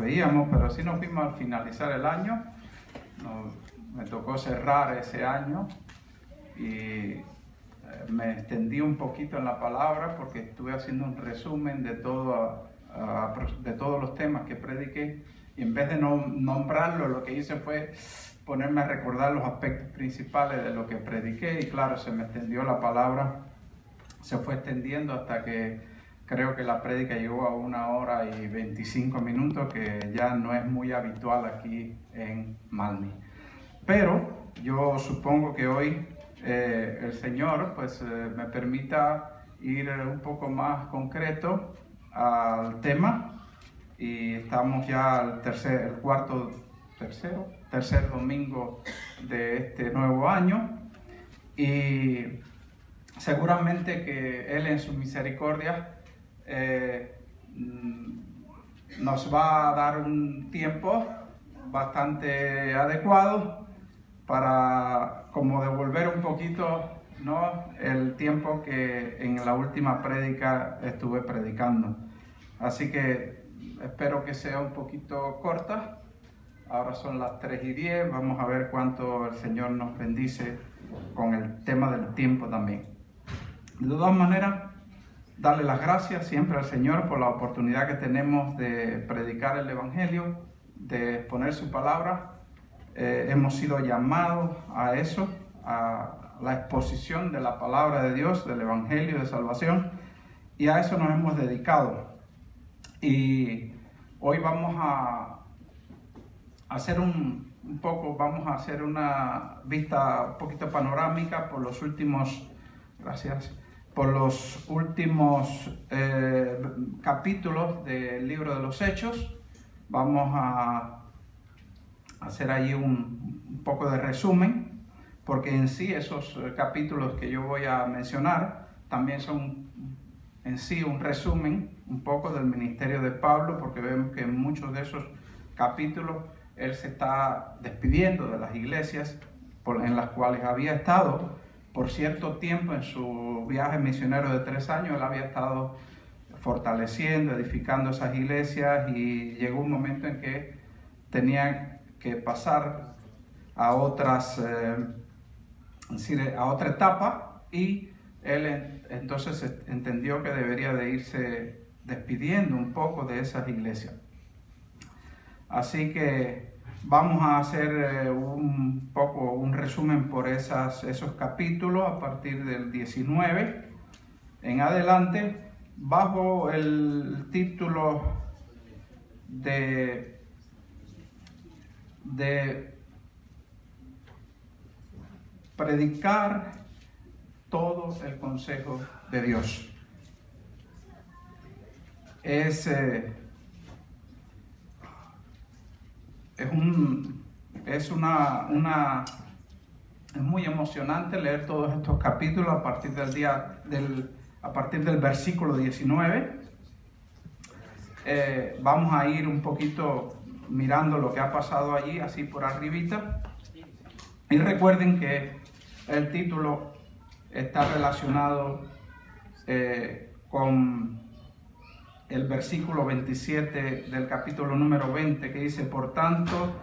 veíamos, pero sí nos vimos al finalizar el año. Me tocó cerrar ese año y me extendí un poquito en la palabra porque estuve haciendo un resumen de todos los temas que prediqué, y en vez de nombrarlo, lo que hice fue ponerme a recordar los aspectos principales de lo que prediqué, y claro, se me extendió la palabra, se fue extendiendo hasta que creo que la prédica llegó a 1 hora y 25 minutos, que ya no es muy habitual aquí en Malmi. Pero yo supongo que hoy el Señor pues me permita ir un poco más concreto al tema, y estamos ya al tercer domingo de este nuevo año, y seguramente que Él en su misericordia nos va a dar un tiempo bastante adecuado para como devolver un poquito, ¿no?, el tiempo que en la última prédica estuve predicando. Así que espero que sea un poquito corta. Ahora son las 3:10, vamos a ver cuánto el Señor nos bendice con el tema del tiempo también. De todas maneras, darle las gracias siempre al Señor por la oportunidad que tenemos de predicar el Evangelio, de exponer su palabra. Hemos sido llamados a eso, a la exposición de la palabra de Dios, del Evangelio de salvación, y a eso nos hemos dedicado. Y hoy vamos a hacer vamos a hacer una vista un poquito panorámica por los últimos, capítulos del libro de los Hechos. Vamos a hacer ahí un poco de resumen, porque en sí esos capítulos que yo voy a mencionar también son en sí un resumen un poco del ministerio de Pablo, porque vemos que en muchos de esos capítulos él se está despidiendo de las iglesias en las cuales había estado por cierto tiempo. En su viaje misionero de 3 años, él había estado fortaleciendo, edificando esas iglesias, y llegó un momento en que tenía que pasar a otra etapa, y él entonces entendió que debería de irse despidiendo un poco de esas iglesias. Así que vamos a hacer un resumen por esos capítulos a partir del 19 en adelante, bajo el título de predicar todo el consejo de Dios. Es muy emocionante leer todos estos capítulos a partir del versículo 19. Vamos a ir un poquito mirando lo que ha pasado allí, así por arribita. Y recuerden que el título está relacionado con el versículo 27 del capítulo número 20, que dice: por tanto,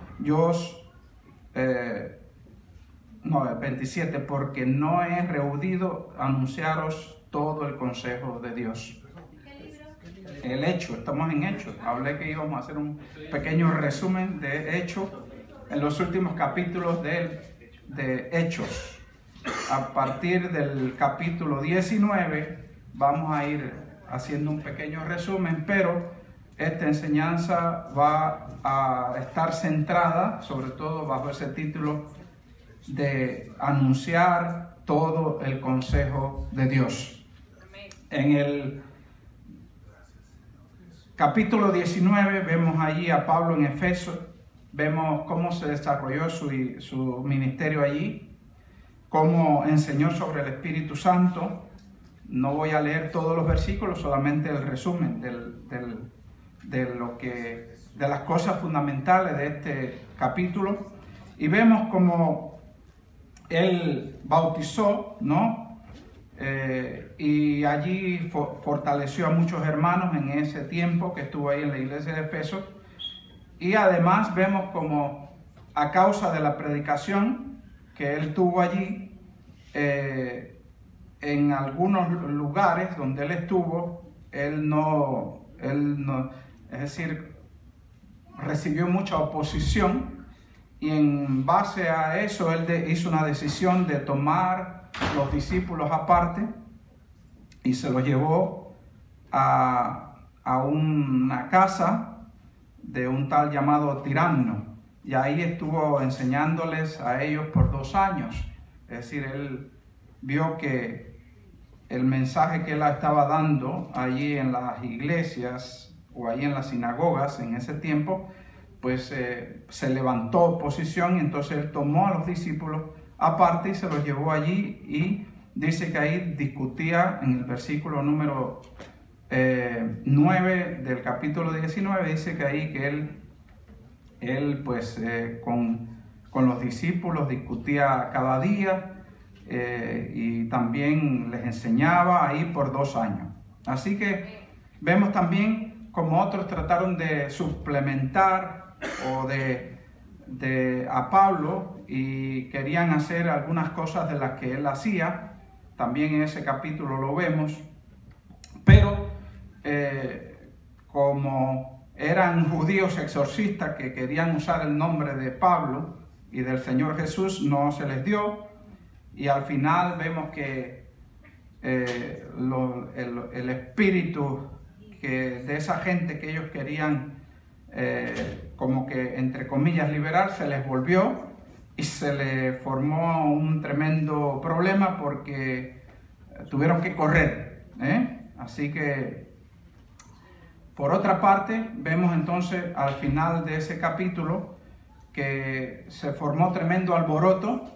27, porque no he rehusado anunciaros todo el consejo de Dios. El Hecho, estamos en Hechos. Hablé que íbamos a hacer un pequeño resumen de Hechos en los últimos capítulos de Hechos. A partir del capítulo 19 vamos a ir haciendo un pequeño resumen, pero esta enseñanza va a estar centrada sobre todo bajo ese título de anunciar todo el consejo de Dios. En el capítulo 19 vemos allí a Pablo en Efeso, vemos cómo se desarrolló su ministerio allí, cómo enseñó sobre el Espíritu Santo. No voy a leer todos los versículos, solamente el resumen de las cosas fundamentales de este capítulo. Y vemos cómo él bautizó, ¿no? Y allí fortaleció a muchos hermanos en ese tiempo que estuvo ahí en la iglesia de Efeso. Y además vemos como a causa de la predicación que él tuvo allí, en algunos lugares donde él estuvo, él no, es decir, recibió mucha oposición, y en base a eso él hizo una decisión de tomar los discípulos aparte y se los llevó a una casa de un tal llamado Tiranno, y ahí estuvo enseñándoles a ellos por 2 años. Es decir, él vio que el mensaje que él estaba dando allí en las iglesias o allí en las sinagogas en ese tiempo, pues se levantó oposición, y entonces él tomó a los discípulos aparte y se los llevó allí, y dice que ahí discutía en el versículo número 9 del capítulo 19, dice que ahí que él pues con los discípulos discutía cada día, y también les enseñaba ahí por 2 años. Así que vemos también como otros trataron de suplementar o a Pablo, y querían hacer algunas cosas de las que él hacía. También en ese capítulo lo vemos, pero como eran judíos exorcistas que querían usar el nombre de Pablo y del Señor Jesús, no se les dio. Y al final vemos que el espíritu de esa gente que ellos querían como que entre comillas liberar, se les volvió, y se le formó un tremendo problema porque tuvieron que correr, Así que por otra parte vemos entonces al final de ese capítulo que se formó tremendo alboroto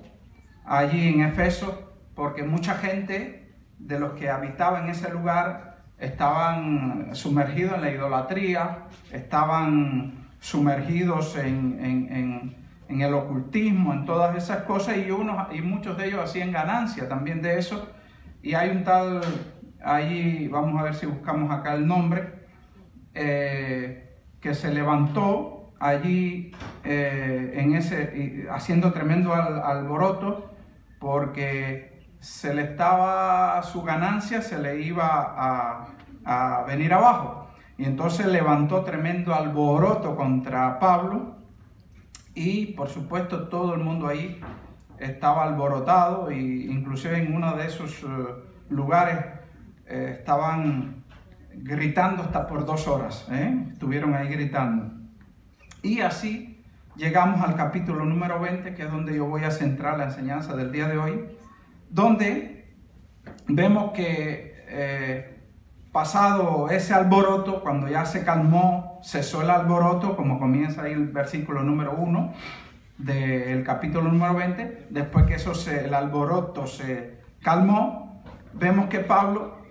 allí en Éfeso, porque mucha gente de los que habitaban en ese lugar estaban sumergidos en la idolatría, estaban sumergidos en el ocultismo, en todas esas cosas, y muchos de ellos hacían ganancia también de eso. Y hay un tal, ahí vamos a ver si buscamos acá el nombre, que se levantó allí haciendo tremendo alboroto, porque su ganancia se le iba a venir abajo. Y entonces levantó tremendo alboroto contra Pablo, y por supuesto todo el mundo ahí estaba alborotado, e inclusive en uno de esos lugares estaban gritando hasta por 2 horas, estuvieron ahí gritando. Y así llegamos al capítulo número 20, que es donde yo voy a centrar la enseñanza del día de hoy, donde vemos que pasado ese alboroto, cuando ya se calmó, cesó el alboroto, como comienza ahí el versículo número 1 del capítulo número 20, después que el alboroto se calmó, vemos que Pablo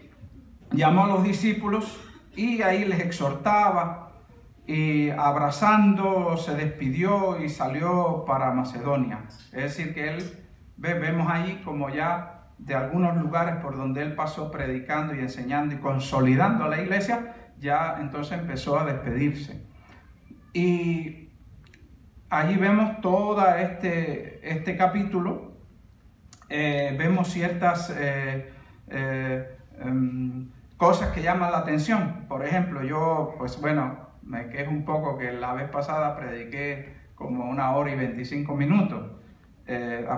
llamó a los discípulos y ahí les exhortaba, y abrazando se despidió y salió para Macedonia. Es decir, que vemos ahí como ya de algunos lugares por donde él pasó predicando y enseñando y consolidando a la iglesia, ya entonces empezó a despedirse. Y allí vemos todo este capítulo, vemos ciertas cosas que llaman la atención. Por ejemplo, yo, pues bueno, me quejo un poco que la vez pasada prediqué como 1 hora y 25 minutos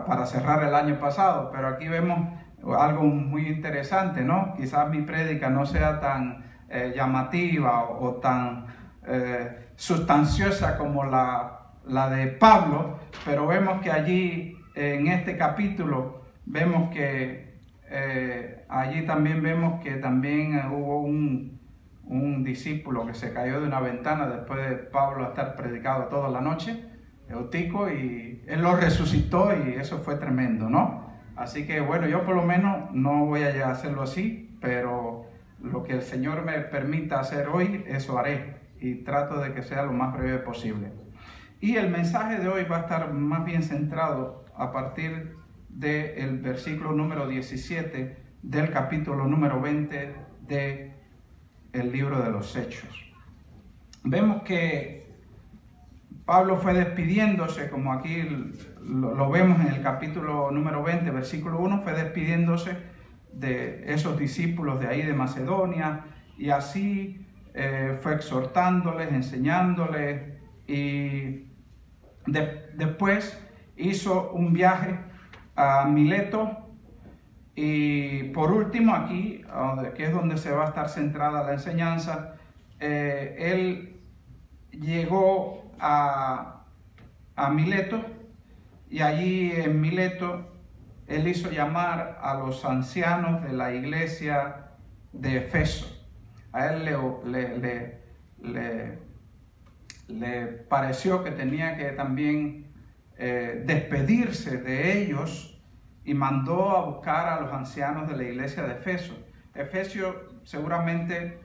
para cerrar el año pasado, pero aquí vemos algo muy interesante, ¿no? Quizás mi prédica no sea tan llamativa o tan sustanciosa como la de Pablo, pero vemos que allí en este capítulo vemos que allí también vemos que también hubo un discípulo que se cayó de una ventana después de Pablo estar predicado toda la noche, Eutico, y él lo resucitó, y eso fue tremendo, ¿no? Así que bueno, yo por lo menos no voy a hacerlo así, pero lo que el Señor me permita hacer hoy, eso haré, y trato de que sea lo más breve posible. Y el mensaje de hoy va a estar más bien centrado a partir del versículo número 17 del capítulo número 20 del libro de los Hechos. Vemos que Pablo fue despidiéndose, como aquí lo vemos en el capítulo número 20, versículo 1, fue despidiéndose de esos discípulos de ahí de Macedonia, y así fue exhortándoles, enseñándoles, y después hizo un viaje a Mileto. Y por último aquí, que es donde se va a estar centrada la enseñanza, él llegó a Mileto, y allí en Mileto él hizo llamar a los ancianos de la iglesia de Efeso. A él le pareció que tenía que también despedirse de ellos, y mandó a buscar a los ancianos de la iglesia de Efeso. Efesio seguramente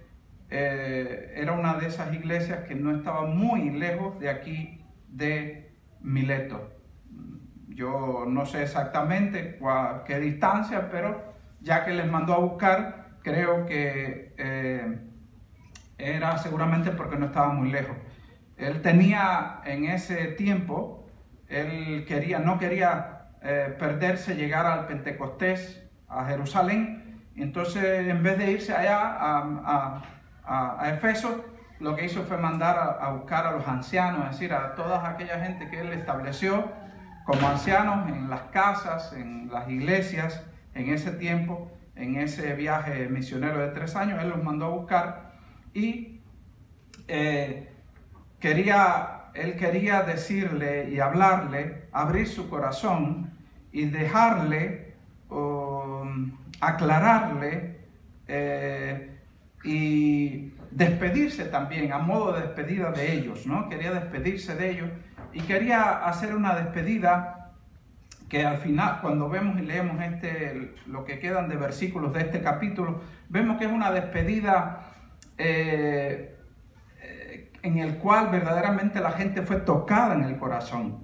era una de esas iglesias que no estaba muy lejos de aquí de Mileto. Yo no sé exactamente qué distancia, pero ya que les mandó a buscar, creo que era seguramente porque no estaba muy lejos. Él tenía en ese tiempo, él no quería perderse llegar al Pentecostés, a Jerusalén. Entonces, en vez de irse allá a Efeso, lo que hizo fue mandar a buscar a los ancianos, es decir, a toda aquella gente que él estableció como ancianos en las casas, en las iglesias, en ese tiempo, en ese viaje misionero de 3 años. Él los mandó a buscar, y él quería decirle y hablarle, abrir su corazón y dejarle, aclararle y despedirse también, a modo de despedida de ellos, ¿no? Quería despedirse de ellos, y quería hacer una despedida que al final, cuando vemos y leemos lo que quedan de versículos de este capítulo, vemos que es una despedida en el cual verdaderamente la gente fue tocada en el corazón,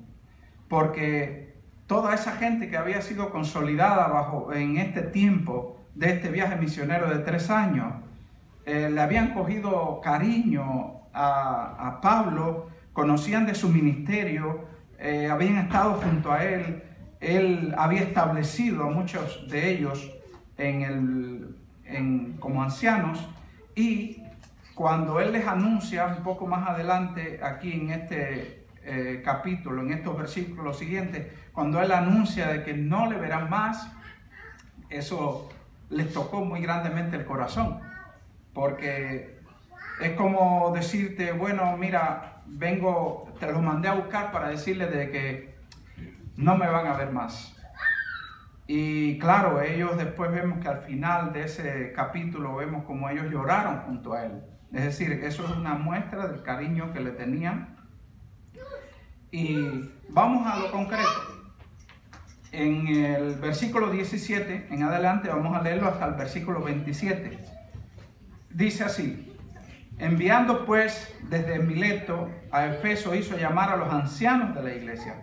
porque toda esa gente que había sido consolidada en este tiempo de este viaje misionero de 3 años, le habían cogido cariño a Pablo, conocían de su ministerio, habían estado junto a él. Él había establecido a muchos de ellos como ancianos, y cuando él les anuncia un poco más adelante aquí en este capítulo, en estos versículos siguientes, cuando él anuncia de que no le verán más, eso les tocó muy grandemente el corazón, porque es como decirte, bueno, mira, te los mandé a buscar para decirles de que no me van a ver más. Y claro, ellos después vemos que al final de ese capítulo vemos como ellos lloraron junto a él. Es decir, eso es una muestra del cariño que le tenían. Y vamos a lo concreto. En el versículo 17 en adelante, vamos a leerlo hasta el versículo 27. Dice así: enviando pues desde Mileto a Efeso, hizo llamar a los ancianos de la iglesia.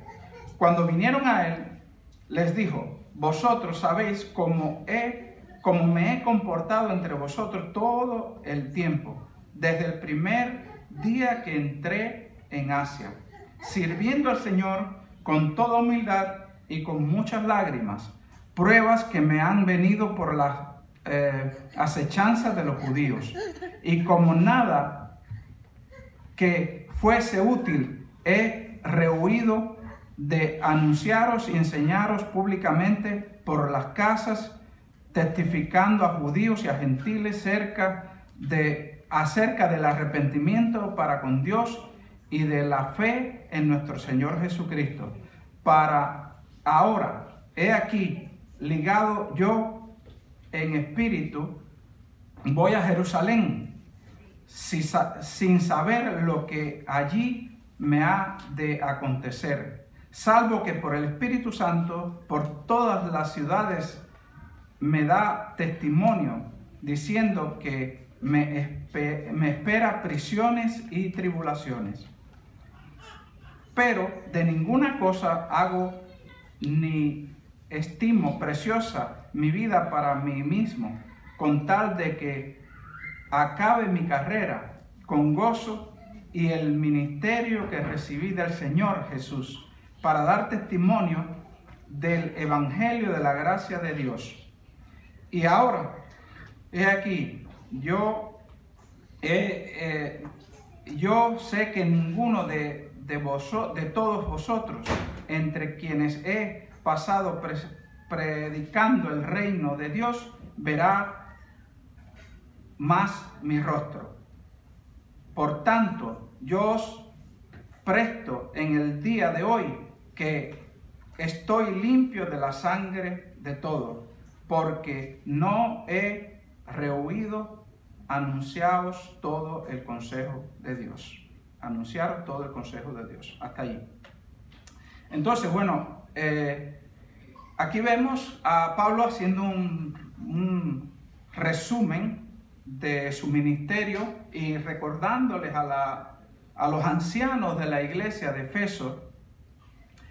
Cuando vinieron a él, les dijo: vosotros sabéis cómo me he comportado entre vosotros todo el tiempo, desde el primer día que entré en Asia, sirviendo al Señor con toda humildad y con muchas lágrimas, pruebas que me han venido por las acechanzas de los judíos, y como nada que fuese útil he rehuido de anunciaros y enseñaros públicamente por las casas, testificando a judíos y a gentiles acerca del arrepentimiento para con Dios y de la fe en nuestro Señor Jesucristo. Para ahora, he aquí, ligado yo en espíritu, voy a Jerusalén, sin saber lo que allí me ha de acontecer, salvo que por el Espíritu Santo, por todas las ciudades me da testimonio, diciendo que me espera prisiones y tribulaciones. Pero de ninguna cosa hago ni estimo preciosa mi vida para mí mismo, con tal de que acabe mi carrera con gozo y el ministerio que recibí del Señor Jesús para dar testimonio del evangelio de la gracia de Dios. Y ahora, he aquí, yo sé que ninguno de todos vosotros, entre quienes he pasado predicando el reino de Dios, verá más mi rostro. Por tanto, yo os presto en el día de hoy que estoy limpio de la sangre de todos, porque no he rehuido anunciaros todo el consejo de Dios. Anunciar todo el consejo de Dios. Hasta allí. Entonces, bueno, aquí vemos a Pablo haciendo un resumen de su ministerio y recordándoles a los ancianos de la iglesia de Efeso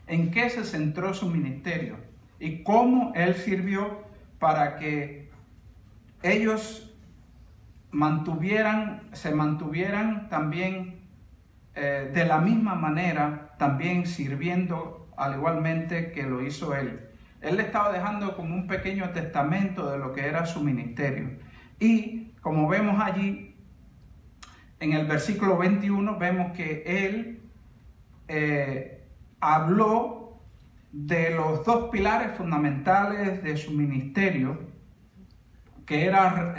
en qué se centró su ministerio y cómo él sirvió para que ellos se mantuvieran también de la misma manera, también sirviendo al igualmente que lo hizo él. Él le estaba dejando como un pequeño testamento de lo que era su ministerio. Y como vemos allí, en el versículo 21, vemos que él habló de los dos pilares fundamentales de su ministerio, que era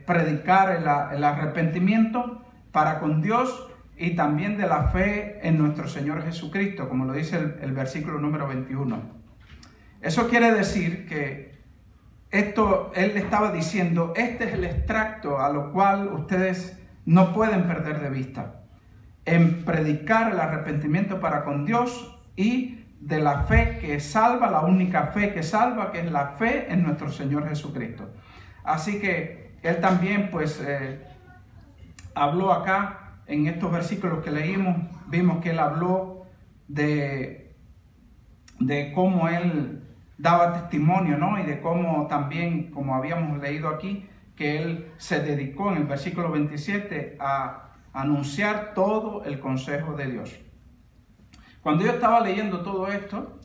predicar el arrepentimiento para con Dios y también de la fe en nuestro Señor Jesucristo, como lo dice el versículo número 21. Eso quiere decir que él le estaba diciendo, este es el extracto a lo cual ustedes no pueden perder de vista, en predicar el arrepentimiento para con Dios y de la fe que salva, la única fe que salva, que es la fe en nuestro Señor Jesucristo. Así que él también pues habló acá, en estos versículos que leímos, vimos que él habló de cómo él daba testimonio, ¿no? Y de cómo también, como habíamos leído aquí, que él se dedicó en el versículo 27 a anunciar todo el consejo de Dios. Cuando yo estaba leyendo todo esto,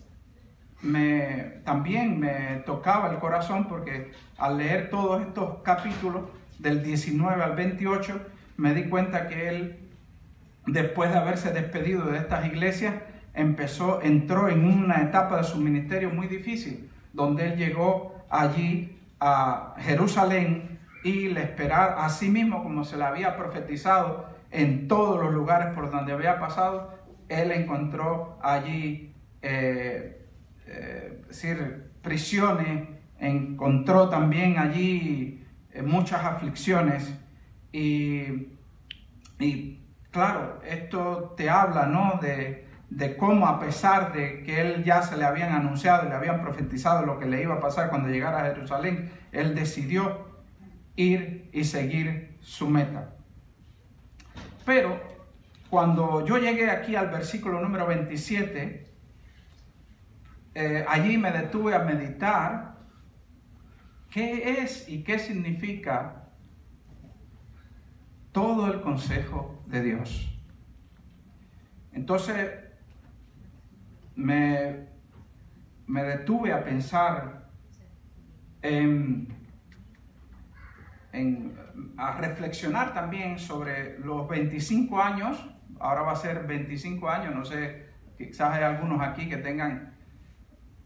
también me tocaba el corazón, porque al leer todos estos capítulos del 19 al 28, me di cuenta que él, después de haberse despedido de estas iglesias, entró en una etapa de su ministerio muy difícil, donde él llegó allí a Jerusalén y le esperaba, así mismo como se le había profetizado en todos los lugares por donde había pasado, él encontró allí prisiones, encontró también allí muchas aflicciones y claro, esto te habla, ¿no? de cómo, a pesar de que él ya se le habían anunciado y le habían profetizado lo que le iba a pasar cuando llegara a Jerusalén, él decidió ir y seguir su meta. Pero cuando yo llegué aquí al versículo número 27, allí me detuve a meditar qué es y qué significa todo el consejo de Dios. Entonces me detuve a pensar a reflexionar también sobre los 25 años, ahora va a ser 25 años, no sé, quizás hay algunos aquí que tengan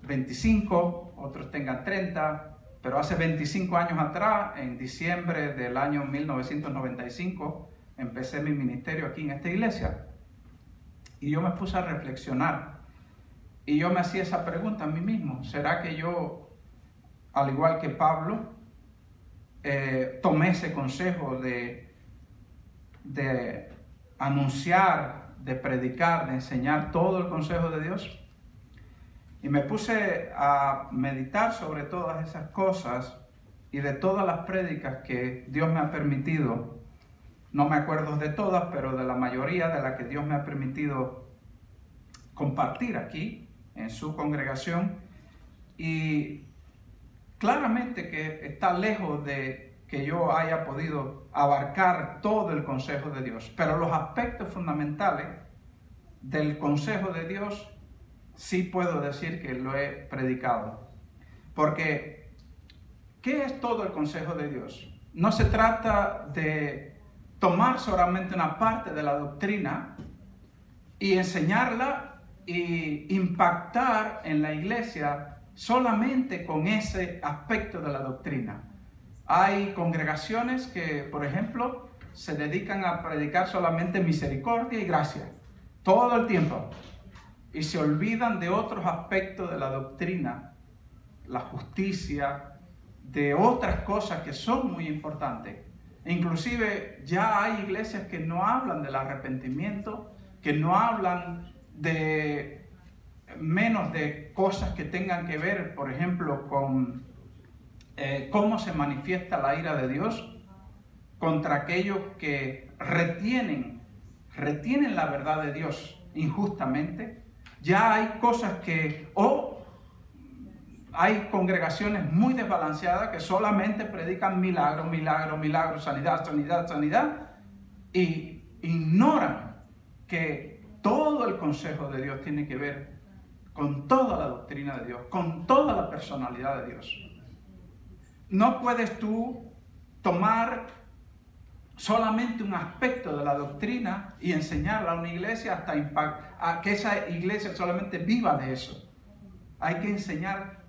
25, otros tengan 30, pero hace 25 años atrás, en diciembre del año 1995, empecé mi ministerio aquí en esta iglesia. Y yo me puse a reflexionar. Y yo me hacía esa pregunta a mí mismo. ¿Será que yo, al igual que Pablo, tomé ese consejo de anunciar, de predicar, de enseñar todo el consejo de Dios? Y me puse a meditar sobre todas esas cosas y de todas las prédicas que Dios me ha permitido. No me acuerdo de todas, pero de la mayoría de las que Dios me ha permitido compartir aquí en su congregación. Y claramente que está lejos de que yo haya podido abarcar todo el consejo de Dios, pero los aspectos fundamentales del consejo de Dios sí puedo decir que lo he predicado. Porque, ¿qué es todo el consejo de Dios? No se trata de tomar solamente una parte de la doctrina y enseñarla y impactar en la iglesia solamente con ese aspecto de la doctrina. Hay congregaciones que, por ejemplo, se dedican a predicar solamente misericordia y gracia todo el tiempo y se olvidan de otros aspectos de la doctrina, la justicia, de otras cosas que son muy importantes. Inclusive ya hay iglesias que no hablan del arrepentimiento, que no hablan de menos de cosas que tengan que ver, por ejemplo, con cómo se manifiesta la ira de Dios contra aquellos que retienen la verdad de Dios injustamente. Ya hay cosas que, hay congregaciones muy desbalanceadas que solamente predican milagros, milagros, milagros, sanidad, sanidad, sanidad, y ignoran que todo el consejo de Dios tiene que ver con toda la doctrina de Dios, con toda la personalidad de Dios. No puedes tú tomar solamente un aspecto de la doctrina y enseñarla a una iglesia hasta a que esa iglesia solamente viva de eso. Hay que enseñar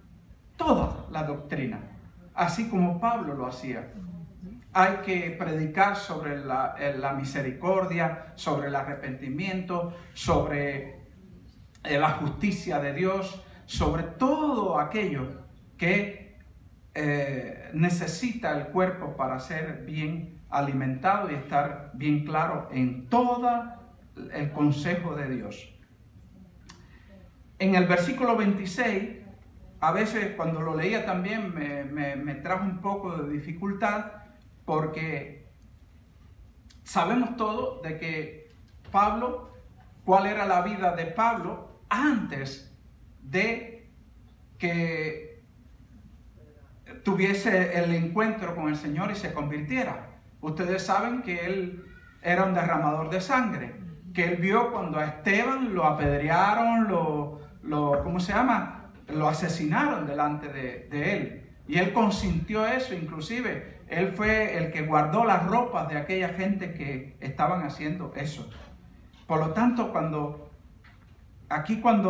toda la doctrina, así como Pablo lo hacía. Hay que predicar sobre la misericordia, sobre el arrepentimiento, sobre la justicia de Dios, sobre todo aquello que necesita el cuerpo para ser bien alimentado y estar bien claro en todo el consejo de Dios. En el versículo 26, a veces cuando lo leía también me trajo un poco de dificultad, porque sabemos todo de que Pablo, cuál era la vida de Pablo antes de que tuviese el encuentro con el Señor y se convirtiera. Ustedes saben que él era un derramador de sangre, que él vio cuando a Esteban lo apedrearon, ¿cómo se llama? Lo asesinaron delante de él. Y él consintió eso, inclusive él fue el que guardó las ropas de aquella gente que estaban haciendo eso. Por lo tanto, cuando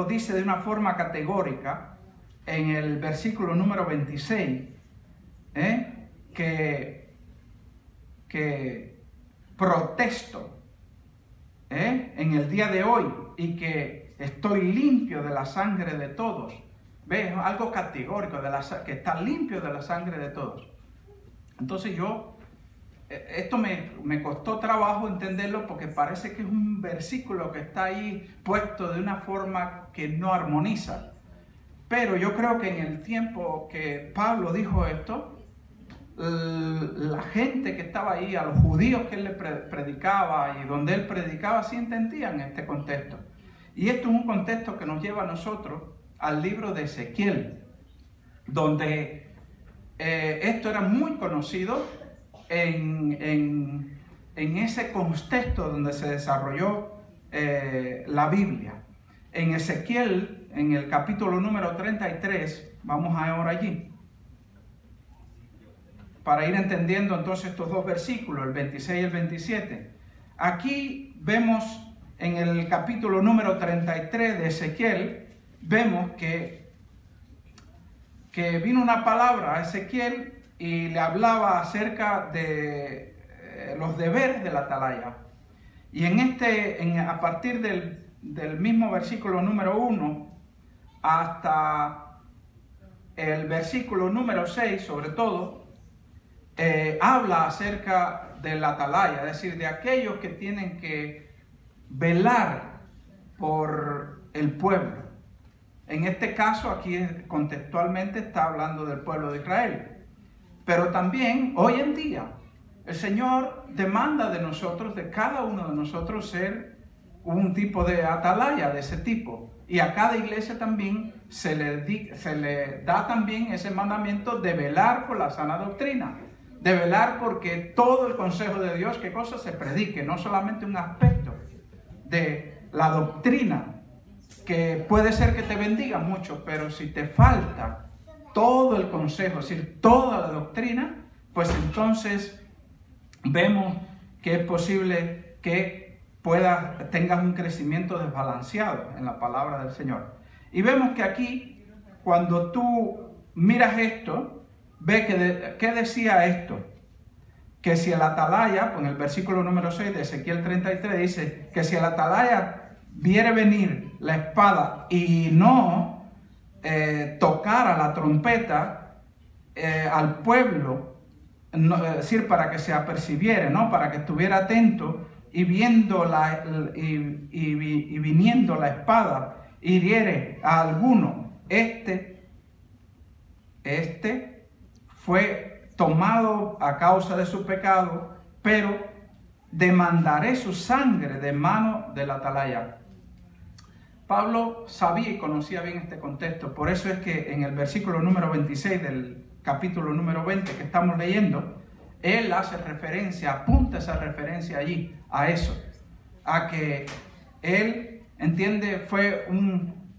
dice de una forma categórica, en el versículo número 26, que protesto en el día de hoy y que estoy limpio de la sangre de todos. ¿Ves? Algo categórico, que está limpio de la sangre de todos. Entonces esto me costó trabajo entenderlo, porque parece que es un versículo que está ahí puesto de una forma que no armoniza. Pero yo creo que en el tiempo que Pablo dijo esto, la gente que estaba ahí, a los judíos que él le predicaba y donde él predicaba, sí entendían este contexto. Y esto es un contexto que nos lleva a nosotros al libro de Ezequiel, donde esto era muy conocido en ese contexto donde se desarrolló la Biblia. En Ezequiel, en el capítulo número 33, vamos ahora allí, para ir entendiendo entonces estos dos versículos, el 26 y el 27. Aquí vemos en el capítulo número 33 de Ezequiel, vemos que vino una palabra a Ezequiel y le hablaba acerca de los deberes de la atalaya. Y a partir del mismo versículo número 1 hasta el versículo número 6, sobre todo, habla acerca de la atalaya, es decir, de aquellos que tienen que velar por el pueblo. En este caso, aquí contextualmente está hablando del pueblo de Israel. Pero también, hoy en día, el Señor demanda de nosotros, de cada uno de nosotros, ser un tipo de atalaya de ese tipo. Y a cada iglesia también se le da también ese mandamiento de velar por la sana doctrina, de velar porque todo el consejo de Dios, ¿qué cosa? Se predique, no solamente un aspecto de la doctrina, que puede ser que te bendiga mucho, pero si te falta todo el consejo, es decir, toda la doctrina, pues entonces vemos que es posible que tengas un crecimiento desbalanceado en la palabra del Señor. Y vemos que aquí, cuando tú miras esto, ve ¿qué decía esto? Que si el atalaya, pues en el versículo número 6 de Ezequiel 33 dice que si el atalaya viere venir la espada y no tocara la trompeta al pueblo, no, es decir, para que se apercibiere, ¿no? Para que estuviera atento y viendo y viniendo la espada hiriere a alguno, este fue tomado a causa de su pecado, pero demandaré su sangre de mano del atalaya. Pablo sabía y conocía bien este contexto, por eso es que en el versículo número 26 del capítulo número 20 que estamos leyendo, él hace referencia, apunta esa referencia allí, a eso, a que él, entiende,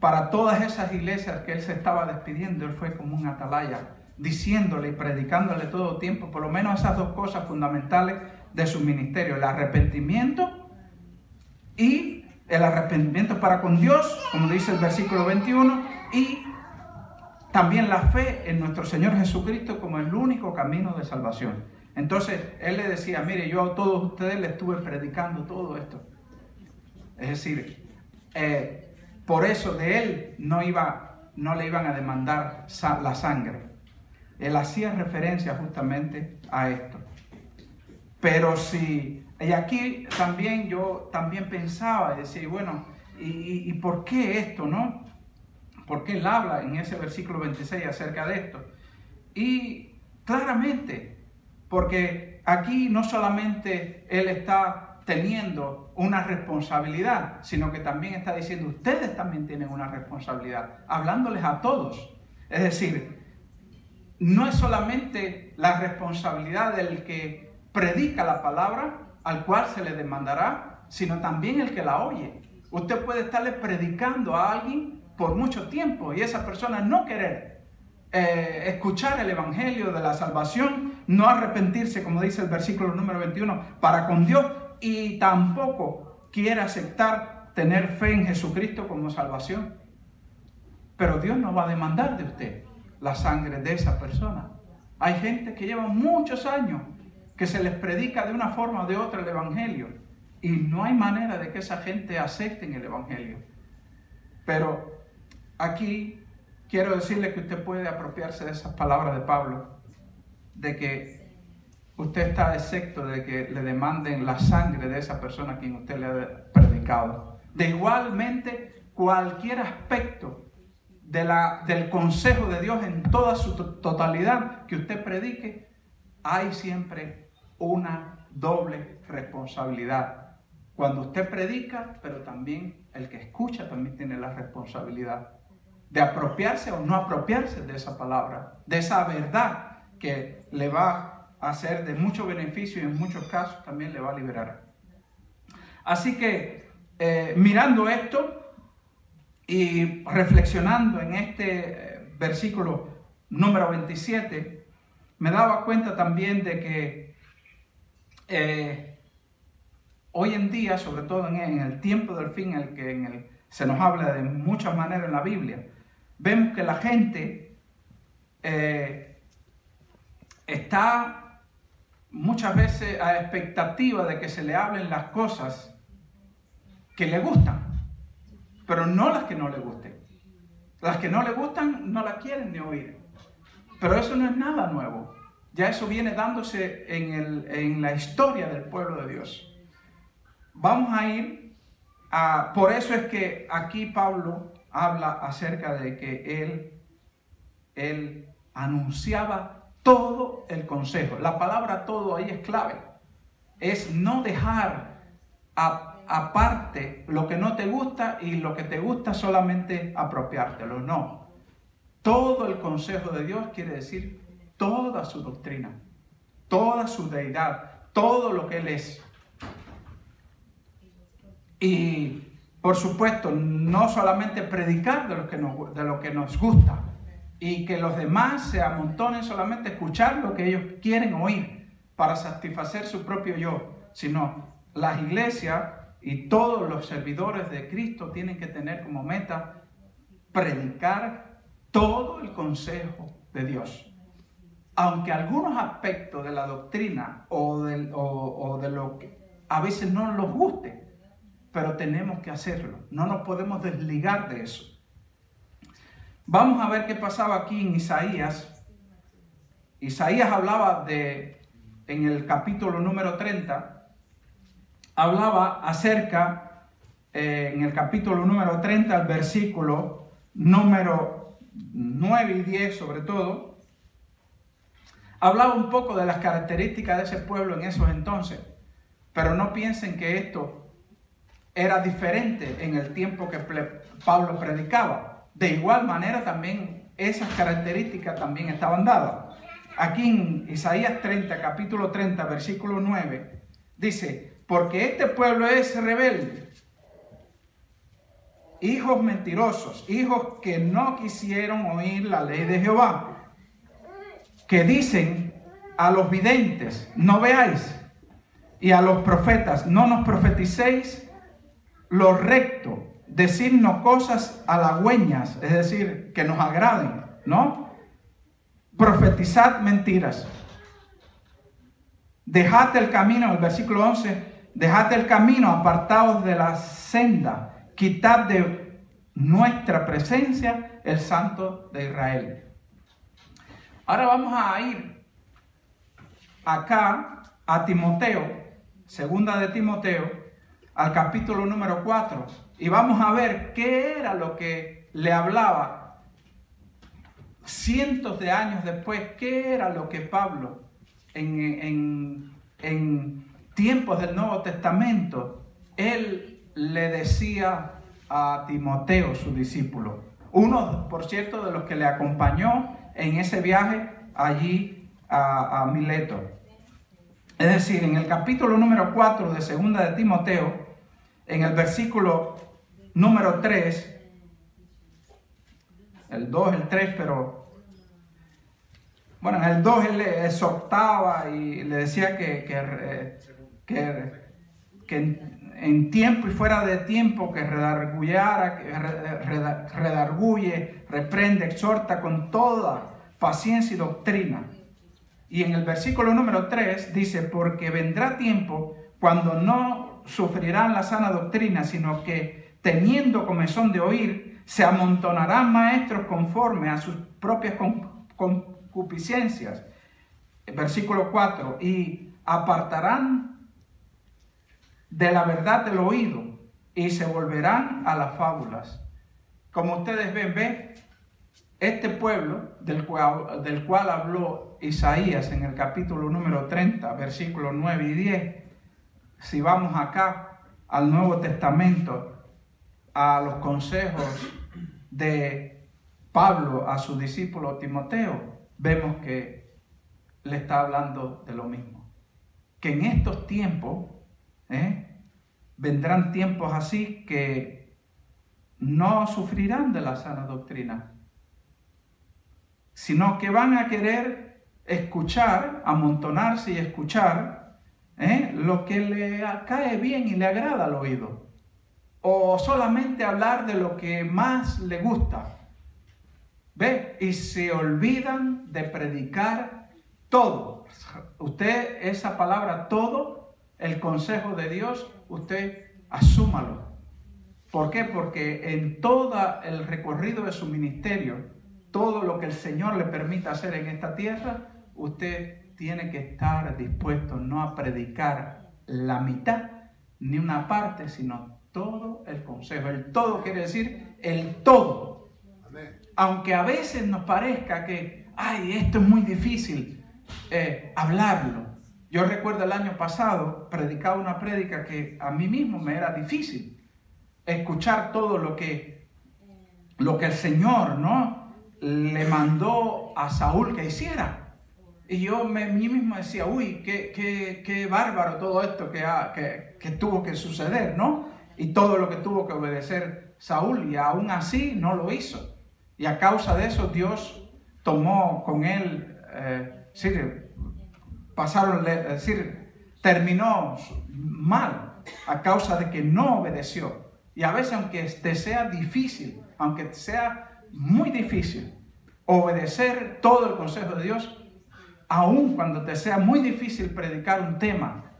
para todas esas iglesias que él se estaba despidiendo, él fue como un atalaya, diciéndole y predicándole todo tiempo, por lo menos esas dos cosas fundamentales de su ministerio, el arrepentimiento y el arrepentimiento para con Dios, como dice el versículo 21, y también la fe en nuestro Señor Jesucristo como el único camino de salvación. Entonces, él le decía, mire, yo a todos ustedes les estuve predicando todo esto. Es decir, por eso de él no le iban a demandar la sangre. Él hacía referencia justamente a esto. Pero y aquí también yo pensaba y decía, bueno, ¿y por qué esto, no? ¿Por qué él habla en ese versículo 26 acerca de esto? Y claramente, porque aquí no solamente él está teniendo una responsabilidad, sino que también está diciendo, ustedes también tienen una responsabilidad, hablándoles a todos. Es decir, no es solamente la responsabilidad del que predica la palabra, al cual se le demandará, sino también el que la oye. Usted puede estarle predicando a alguien por mucho tiempo y esa persona no querer escuchar el evangelio de la salvación, no arrepentirse, como dice el versículo número 21, para con Dios, y tampoco quiere aceptar tener fe en Jesucristo como salvación. Pero Dios no va a demandar de usted la sangre de esa persona. Hay gente que lleva muchos años que se les predica de una forma o de otra el evangelio y no hay manera de que esa gente acepte el evangelio. Pero aquí quiero decirle que usted puede apropiarse de esas palabras de Pablo, de que usted está exento de que le demanden la sangre de esa persona a quien usted le ha predicado. De igualmente, cualquier aspecto del consejo de Dios en toda su totalidad que usted predique, hay siempre una doble responsabilidad. Cuando usted predica, pero también el que escucha también tiene la responsabilidad de apropiarse o no apropiarse de esa palabra, de esa verdad que le va a ser de mucho beneficio y en muchos casos también le va a liberar. Así que mirando esto y reflexionando en este versículo número 27, me daba cuenta también de que hoy en día, sobre todo en el tiempo del fin, en el se nos habla de muchas maneras en la Biblia, vemos que la gente está muchas veces a expectativa de que se le hablen las cosas que le gustan, pero no las que no le gusten. Las que no le gustan no las quieren ni oír. Pero eso no es nada nuevo. Ya eso viene dándose en la historia del pueblo de Dios. Vamos a ir por eso es que aquí Pablo habla acerca de que él anunciaba todo el consejo. La palabra todo ahí es clave. Es no dejar aparte lo que no te gusta y lo que te gusta solamente apropiártelo. No. Todo el consejo de Dios quiere decir toda su doctrina. toda su deidad, todo lo que Él es. Y por supuesto, no solamente predicar de lo que nos gusta y que los demás se amontonen solamente a escuchar lo que ellos quieren oír para satisfacer su propio yo, sino las iglesias y todos los servidores de Cristo tienen que tener como meta predicar todo el consejo de Dios. Aunque algunos aspectos de la doctrina o de lo que a veces no nos guste, pero tenemos que hacerlo. No nos podemos desligar de eso. Vamos a ver qué pasaba aquí en Isaías. Isaías hablaba en el capítulo número 30, hablaba acerca, en el capítulo número 30, el versículo número 9 y 10 sobre todo, hablaba un poco de las características de ese pueblo en esos entonces, pero no piensen que esto era diferente en el tiempo que Pablo predicaba. De igual manera también esas características también estaban dadas. Aquí en Isaías 30, capítulo 30, versículo 9, dice: porque este pueblo es rebelde, hijos mentirosos, hijos que no quisieron oír la ley de Jehová, que dicen a los videntes, no veáis, y a los profetas, no nos profeticéis lo recto, decirnos cosas halagüeñas, es decir, que nos agraden, ¿no? Profetizad mentiras. Dejad el camino, el versículo 11, dejad el camino, apartaos de la senda, quitad de nuestra presencia el Santo de Israel. Ahora vamos a ir acá a Timoteo, segunda de Timoteo, al capítulo número 4, y vamos a ver qué era lo que le hablaba cientos de años después, qué era lo que Pablo en tiempos del Nuevo Testamento, él le decía a Timoteo, su discípulo, uno, por cierto, de los que le acompañó en ese viaje allí a Mileto. Es decir, en el capítulo número 4 de segunda de Timoteo, en el versículo número 3, el 2, el 3, pero bueno, en el 2 él le exhortaba y le decía que en tiempo y fuera de tiempo que redargullara, que redarguye, reprende, exhorta con toda paciencia y doctrina. Y en el versículo número 3 dice: porque vendrá tiempo cuando no sufrirán la sana doctrina, sino que teniendo comezón de oír, se amontonarán maestros conforme a sus propias concupiscencias. Versículo 4, y apartarán de la verdad del oído y se volverán a las fábulas. Como ustedes ven, este pueblo del cual habló Isaías en el capítulo número 30, versículos 9 y 10, si vamos acá al Nuevo Testamento, a los consejos de Pablo a su discípulo Timoteo, vemos que le está hablando de lo mismo. Que en estos tiempos, vendrán tiempos así que no sufrirán de la sana doctrina, sino que van a querer escuchar, amontonarse y escuchar lo que le cae bien y le agrada al oído, o solamente hablar de lo que más le gusta. ¿Ve? Y se olvidan de predicar todo. Usted, esa palabra todo, el consejo de Dios, usted asúmalo. ¿Por qué? Porque en todo el recorrido de su ministerio, todo lo que el Señor le permita hacer en esta tierra, usted tiene que estar dispuesto no a predicar la mitad, ni una parte, sino todo el consejo. El todo quiere decir el todo. Amén. Aunque a veces nos parezca que, esto es muy difícil hablarlo. Yo recuerdo el año pasado, predicaba una prédica que a mí mismo me era difícil escuchar todo lo que el Señor, ¿no?, le mandó a Saúl que hiciera. Y yo mí mismo decía, uy, qué bárbaro todo esto que tuvo que suceder, ¿no? Y todo lo que tuvo que obedecer Saúl, y aún así no lo hizo. Y a causa de eso Dios tomó con él, terminó mal a causa de que no obedeció. Y a veces, aunque te sea difícil, aunque sea muy difícil obedecer todo el consejo de Dios, aun cuando te sea muy difícil predicar un tema,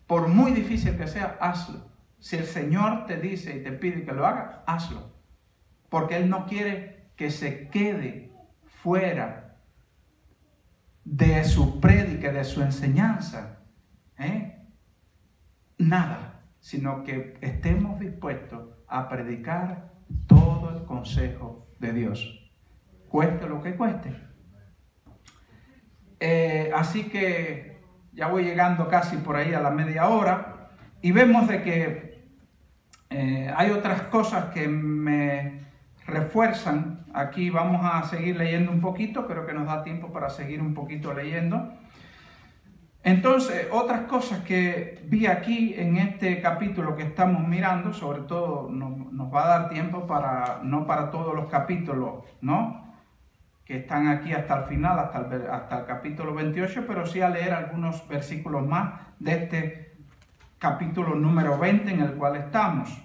por muy difícil que sea, hazlo. Si el Señor te dice y te pide que lo haga, hazlo. Porque Él no quiere que se quede fuera de su prédica, de su enseñanza. Nada, sino que estemos dispuestos a predicar todo el consejo de Dios. Cueste lo que cueste. Así que ya voy llegando casi por ahí a la media hora y vemos de que hay otras cosas que me refuerzan. Aquí vamos a seguir leyendo un poquito, creo que nos da tiempo para seguir un poquito leyendo. Entonces, otras cosas que vi aquí en este capítulo que estamos mirando, sobre todo nos va a dar tiempo no para todos los capítulos, ¿no?, que están aquí hasta el final, hasta el capítulo 28, pero sí a leer algunos versículos más de este capítulo número 20 en el cual estamos.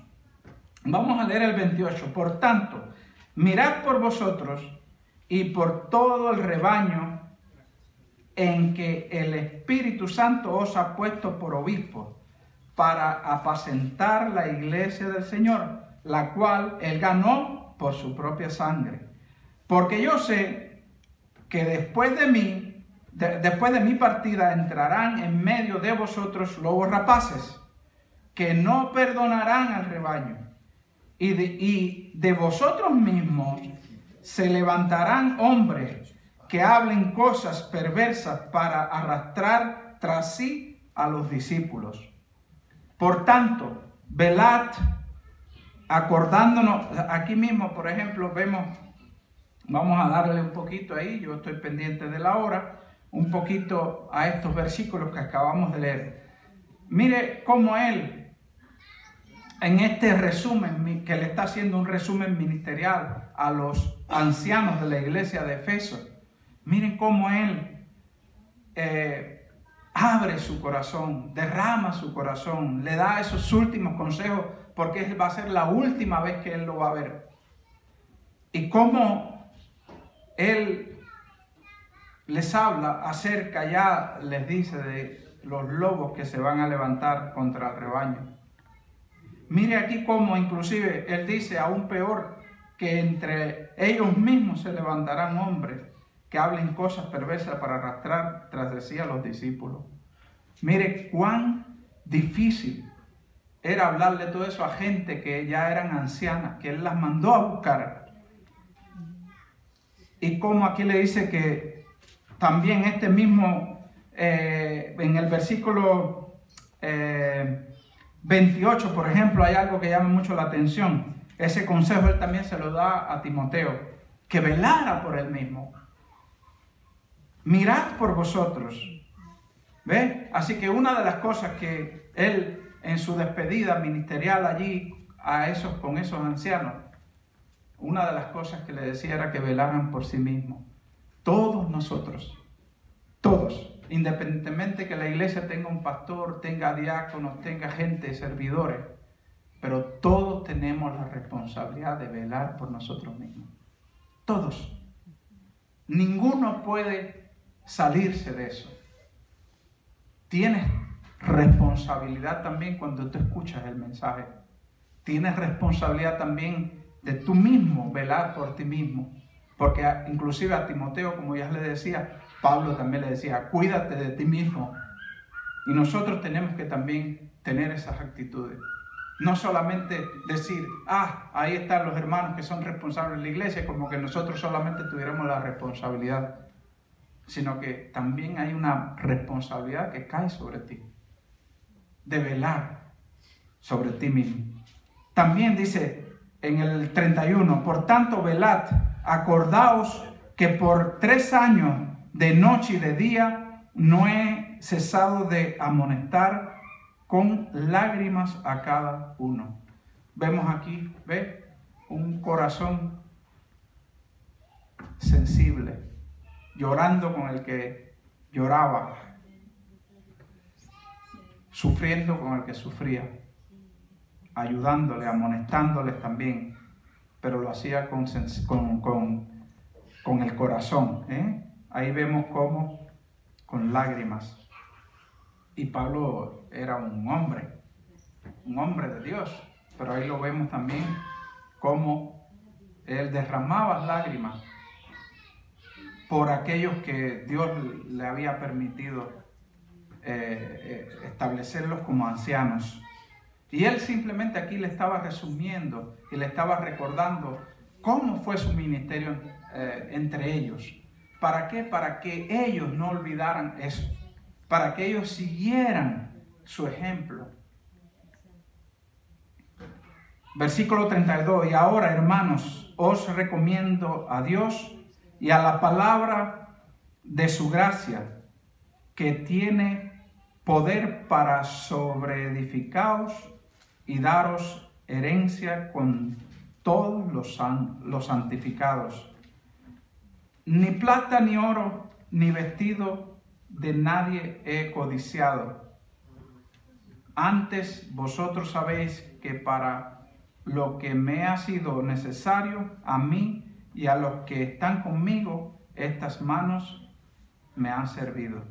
Vamos a leer el 28. Por tanto, mirad por vosotros y por todo el rebaño en que el Espíritu Santo os ha puesto por obispos, para apacentar la iglesia del Señor, la cual Él ganó por su propia sangre. Porque yo sé que después de mi partida entrarán en medio de vosotros lobos rapaces, que no perdonarán al rebaño. Y de vosotros mismos se levantarán hombres que hablen cosas perversas para arrastrar tras sí a los discípulos. Por tanto, velad, acordándonos. Aquí mismo, por ejemplo, vamos a darle un poquito ahí, yo estoy pendiente de la hora, un poquito a estos versículos que acabamos de leer. Mire cómo él, en este resumen, que le está haciendo un resumen ministerial a los ancianos de la iglesia de Efeso, miren cómo él abre su corazón, derrama su corazón, le da esos últimos consejos, porque va a ser la última vez que él lo va a ver. Y cómo él les habla acerca, ya les dice, de los lobos que se van a levantar contra el rebaño. Mire aquí cómo inclusive él dice aún peor, que entre ellos mismos se levantarán hombres que hablen cosas perversas para arrastrar tras de sí a los discípulos. Mire cuán difícil era hablarle todo eso a gente que ya eran ancianas, que él las mandó a buscar. Y como aquí le dice que también este mismo, en el versículo 28, por ejemplo, hay algo que llama mucho la atención. Ese consejo él también se lo da a Timoteo, que velara por él mismo. Mirad por vosotros. ¿Ve? Así que una de las cosas que él, en su despedida ministerial allí, con esos ancianos, una de las cosas que le decía era que velaran por sí mismos. Todos nosotros, todos, independientemente que la iglesia tenga un pastor, tenga diáconos, tenga gente, servidores, pero todos tenemos la responsabilidad de velar por nosotros mismos. Todos. Ninguno puede salirse de eso. Tienes responsabilidad también cuando tú escuchas el mensaje. Tienes responsabilidad también de tú mismo, velar por ti mismo. Porque inclusive a Timoteo, como ya le decía, Pablo también le decía, cuídate de ti mismo. Y nosotros tenemos que también tener esas actitudes. No solamente decir, ahí están los hermanos que son responsables de la iglesia, como que nosotros solamente tuviéramos la responsabilidad, sino que también hay una responsabilidad que cae sobre ti, de velar sobre ti mismo. También dice en el 31, por tanto velad, acordaos que por 3 años De noche y de día no he cesado de amonestar con lágrimas a cada uno. Vemos aquí, ¿ve? Un corazón sensible, llorando con el que lloraba, sufriendo con el que sufría, ayudándole, amonestándoles también, pero lo hacía con el corazón, ¿eh? Ahí vemos cómo, con lágrimas. Y Pablo era un hombre de Dios, pero ahí lo vemos también cómo él derramaba lágrimas por aquellos que Dios le había permitido establecerlos como ancianos. Y él simplemente aquí le estaba resumiendo y le estaba recordando cómo fue su ministerio entre ellos. ¿Para qué? Para que ellos no olvidaran eso, para que ellos siguieran su ejemplo. Versículo 32, y ahora, hermanos, os recomiendo a Dios y a la palabra de su gracia, que tiene poder para sobreedificaros y daros herencia con todos los santificados. Ni plata, ni oro, ni vestido de nadie he codiciado. Antes vosotros sabéis que para lo que me ha sido necesario a mí y a los que están conmigo, estas manos me han servido.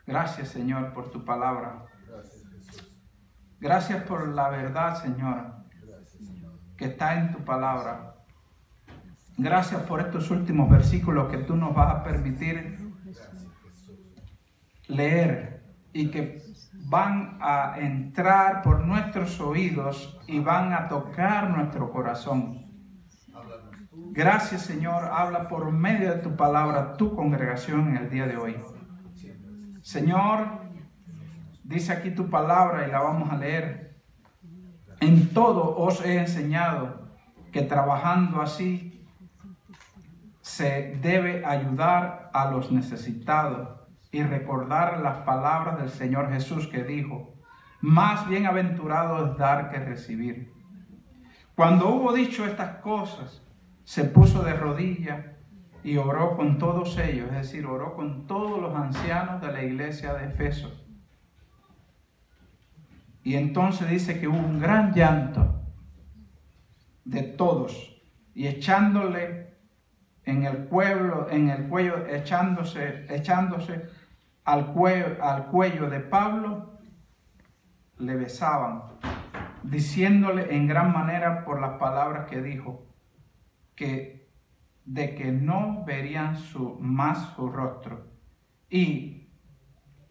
Gracias, Señor, por tu palabra. Gracias por la verdad, Señor, que está en tu palabra. Gracias por estos últimos versículos que tú nos vas a permitir leer y que van a entrar por nuestros oídos y van a tocar nuestro corazón. Gracias, Señor, habla por medio de tu palabra tu congregación en el día de hoy. Señor, dice aquí tu palabra y la vamos a leer. En todo os he enseñado que trabajando así se debe ayudar a los necesitados y recordar las palabras del Señor Jesús que dijo: más bienaventurado es dar que recibir. Cuando hubo dicho estas cosas, se puso de rodillas y oró con todos ellos, es decir, oró con todos los ancianos de la iglesia de Efeso. Y entonces dice que hubo un gran llanto de todos, y echándose al cuello de Pablo, le besaban, diciéndole en gran manera por las palabras que dijo, de que no verían más su rostro, y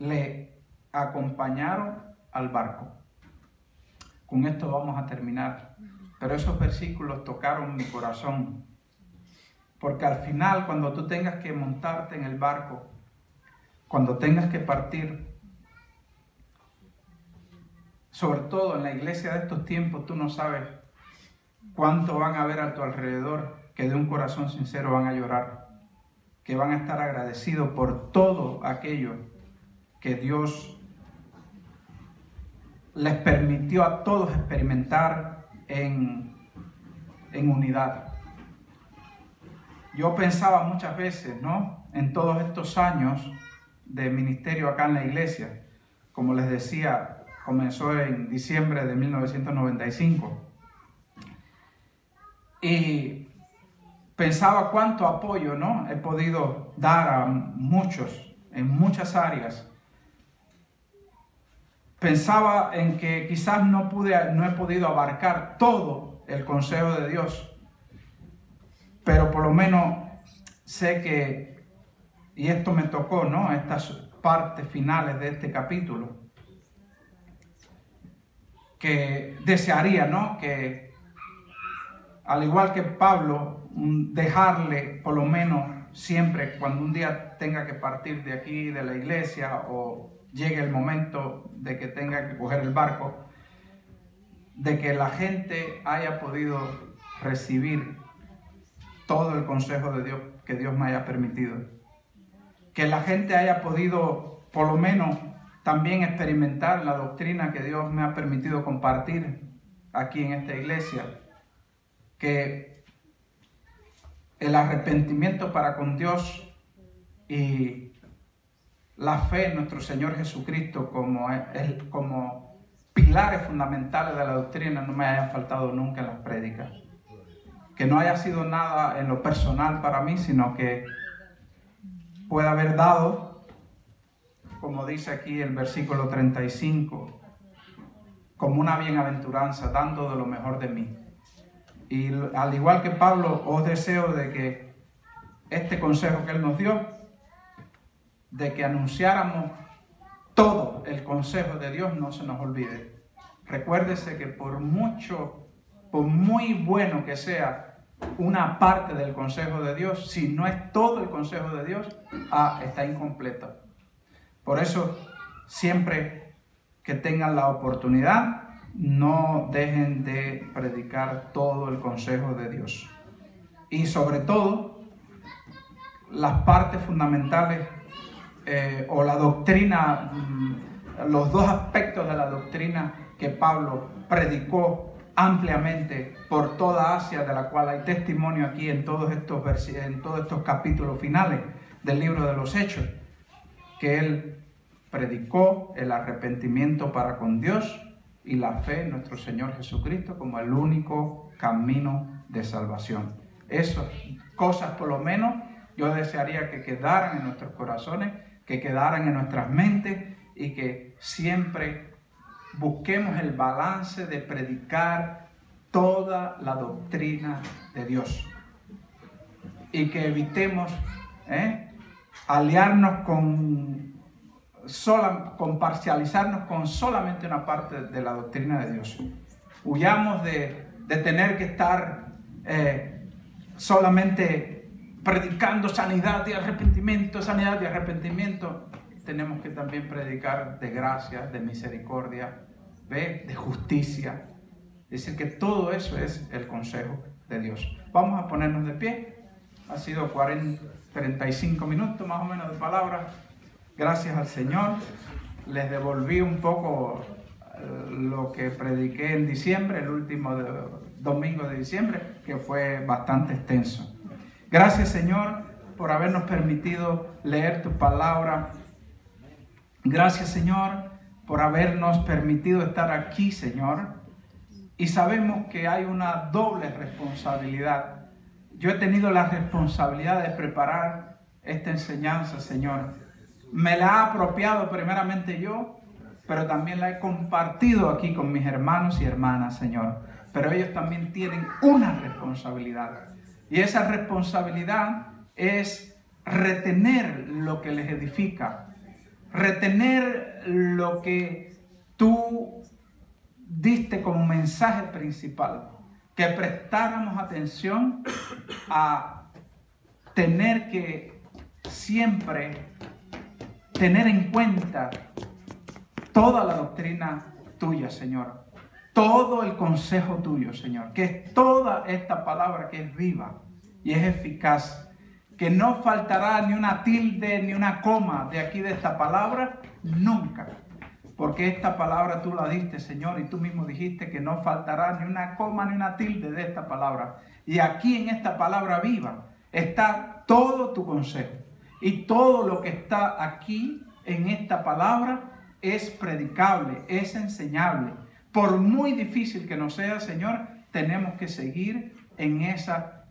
le acompañaron al barco. Con esto vamos a terminar, pero esos versículos tocaron mi corazón, porque al final, cuando tú tengas que montarte en el barco, cuando tengas que partir, sobre todo en la iglesia de estos tiempos, tú no sabes cuánto van a ver a tu alrededor que de un corazón sincero van a llorar, que van a estar agradecidos por todo aquello que Dios les permitió a todos experimentar en unidad. Yo pensaba muchas veces, ¿no?, en todos estos años de ministerio acá en la iglesia. Como les decía, comenzó en diciembre de 1995. Y pensaba cuánto apoyo, ¿no?, he podido dar a muchos, en muchas áreas. Pensaba en que quizás no he podido abarcar todo el consejo de Dios, pero por lo menos sé que, y esto me tocó, ¿no?, estas partes finales de este capítulo, que desearía, ¿no?, que al igual que Pablo, dejarle por lo menos siempre, cuando un día tenga que partir de aquí, de la iglesia, o llegue el momento de que tenga que coger el barco, de que la gente haya podido recibir todo el consejo de Dios que Dios me haya permitido. Que la gente haya podido, por lo menos, también experimentar la doctrina que Dios me ha permitido compartir aquí en esta iglesia. Que el arrepentimiento para con Dios y la fe en nuestro Señor Jesucristo como pilares fundamentales de la doctrina no me hayan faltado nunca en las prédicas. Que no haya sido nada en lo personal para mí, sino que pueda haber dado, como dice aquí el versículo 35, como una bienaventuranza, dando de lo mejor de mí. Y al igual que Pablo, os deseo de que este consejo que él nos dio, de que anunciáramos todo el consejo de Dios, no se nos olvide. Recuérdese que por muy bueno que sea una parte del consejo de Dios, si no es todo el consejo de Dios, está incompleto. Por eso, siempre que tengan la oportunidad, no dejen de predicar todo el consejo de Dios. Y sobre todo, las partes fundamentales o la doctrina, los dos aspectos de la doctrina que Pablo predicó ampliamente por toda Asia, de la cual hay testimonio aquí en todos estos capítulos finales del libro de los Hechos, que él predicó el arrepentimiento para con Dios y la fe en nuestro Señor Jesucristo como el único camino de salvación. Esas cosas, por lo menos, yo desearía que quedaran en nuestros corazones, que quedaran en nuestras mentes y que siempre busquemos el balance de predicar toda la doctrina de Dios y que evitemos aliarnos con parcializarnos con solamente una parte de la doctrina de Dios. Huyamos de tener que estar solamente predicando sanidad y arrepentimiento, sanidad y arrepentimiento. Tenemos que también predicar de gracia, de misericordia, de justicia. Es decir, que todo eso es el consejo de Dios. Vamos a ponernos de pie. Ha sido 35 minutos más o menos de palabra. Gracias al Señor. Les devolví un poco lo que prediqué en diciembre, el último domingo de diciembre, que fue bastante extenso. Gracias, Señor, por habernos permitido leer tu palabra. Gracias, Señor, por habernos permitido estar aquí, Señor. Y sabemos que hay una doble responsabilidad. Yo he tenido la responsabilidad de preparar esta enseñanza, Señor. Me la ha apropiado primeramente yo, pero también la he compartido aquí con mis hermanos y hermanas, Señor. Pero ellos también tienen una responsabilidad. Y esa responsabilidad es retener lo que les edifica, retener lo que tú diste como mensaje principal, que prestáramos atención a tener que siempre tener en cuenta toda la doctrina tuya, Señor. Todo el consejo tuyo, Señor, que es toda esta palabra que es viva y es eficaz, que no faltará ni una tilde ni una coma de aquí de esta palabra, nunca, porque esta palabra tú la diste, Señor, y tú mismo dijiste que no faltará ni una coma ni una tilde de esta palabra, y aquí en esta palabra viva está todo tu consejo, y todo lo que está aquí en esta palabra es predicable, es enseñable. Por muy difícil que nos sea, Señor, tenemos que seguir en esa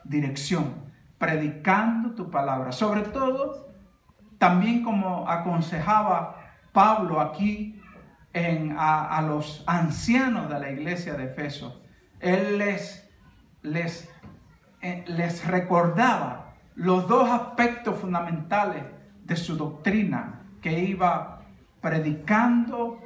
dirección, predicando tu palabra. Sobre todo, también como aconsejaba Pablo aquí a los ancianos de la iglesia de Efeso, él les recordaba los dos aspectos fundamentales de su doctrina, que iba predicando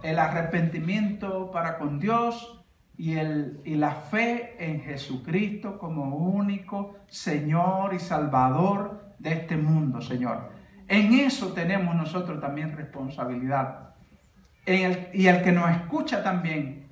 el arrepentimiento para con Dios y la fe en Jesucristo como único Señor y Salvador de este mundo, Señor. En eso tenemos nosotros también responsabilidad. Y el que nos escucha también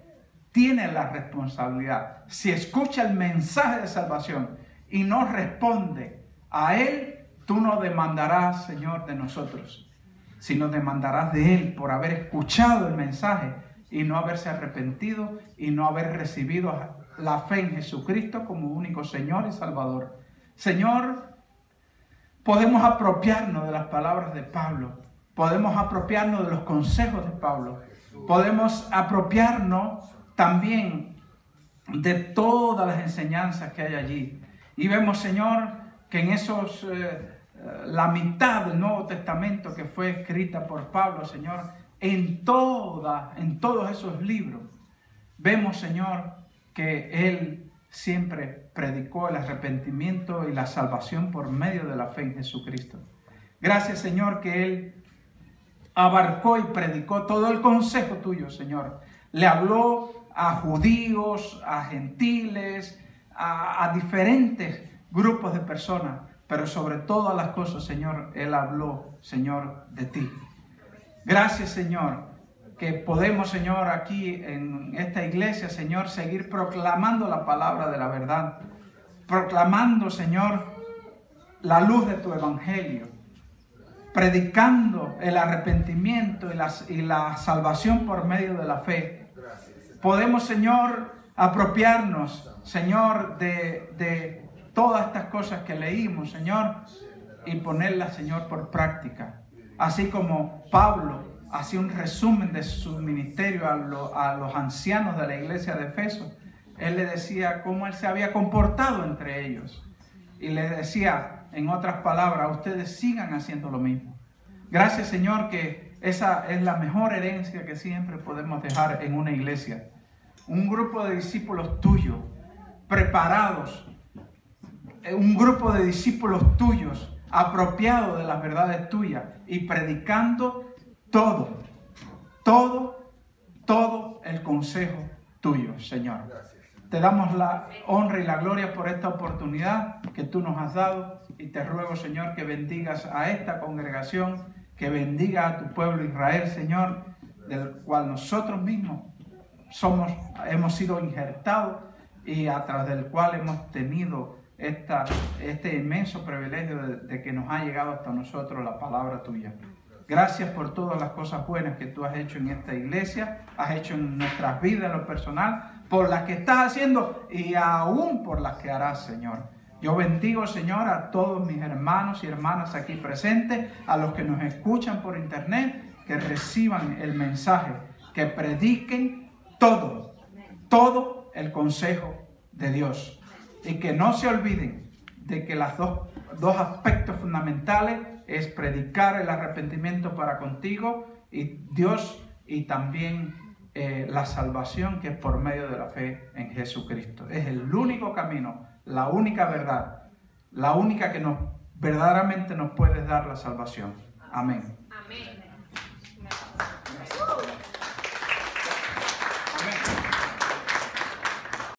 tiene la responsabilidad. Si escucha el mensaje de salvación y no responde a él, tú no demandarás, Señor, de nosotros, sino demandarás de él por haber escuchado el mensaje y no haberse arrepentido y no haber recibido la fe en Jesucristo como único Señor y Salvador. Señor, podemos apropiarnos de las palabras de Pablo, podemos apropiarnos de los consejos de Pablo, podemos apropiarnos también de todas las enseñanzas que hay allí. Y vemos, Señor, que en esos, la mitad del Nuevo Testamento que fue escrita por Pablo, Señor, en todos esos libros, vemos, Señor, que Él siempre predicó el arrepentimiento y la salvación por medio de la fe en Jesucristo. Gracias, Señor, que Él abarcó y predicó todo el consejo tuyo, Señor. Le habló a judíos, a gentiles, a diferentes grupos de personas, pero sobre todas las cosas, Señor, Él habló, Señor, de ti. Gracias, Señor, que podemos, Señor, aquí en esta iglesia, Señor, seguir proclamando la palabra de la verdad, proclamando, Señor, la luz de tu evangelio, predicando el arrepentimiento y la salvación por medio de la fe. Podemos, Señor, apropiarnos, Señor, de todas estas cosas que leímos, Señor, y ponerlas, Señor, por práctica. Así como Pablo hacía un resumen de su ministerio a los ancianos de la iglesia de Efeso, él le decía cómo él se había comportado entre ellos. Y les decía, en otras palabras, ustedes sigan haciendo lo mismo. Gracias, Señor, que esa es la mejor herencia que siempre podemos dejar en una iglesia. Un grupo de discípulos tuyos, preparados, un grupo de discípulos tuyos, apropiados de las verdades tuyas y predicando todo el consejo tuyo, Señor. Te damos la honra y la gloria por esta oportunidad que tú nos has dado y te ruego, Señor, que bendigas a esta congregación, que bendiga a tu pueblo Israel, Señor, del cual nosotros mismos hemos sido injertados y a través del cual hemos tenido este inmenso privilegio de que nos ha llegado hasta nosotros la palabra tuya. Gracias por todas las cosas buenas que tú has hecho en esta iglesia, has hecho en nuestras vidas en lo personal, por las que estás haciendo y aún por las que harás, Señor. Yo bendigo, Señor, a todos mis hermanos y hermanas aquí presentes, a los que nos escuchan por internet, que reciban el mensaje, que prediquen todo el consejo de Dios. Y que no se olviden de que los dos aspectos fundamentales es predicar el arrepentimiento para contigo y Dios, y también la salvación que es por medio de la fe en Jesucristo. Es el único camino, la única verdad, la única que verdaderamente nos puede dar la salvación. Amén. Amén.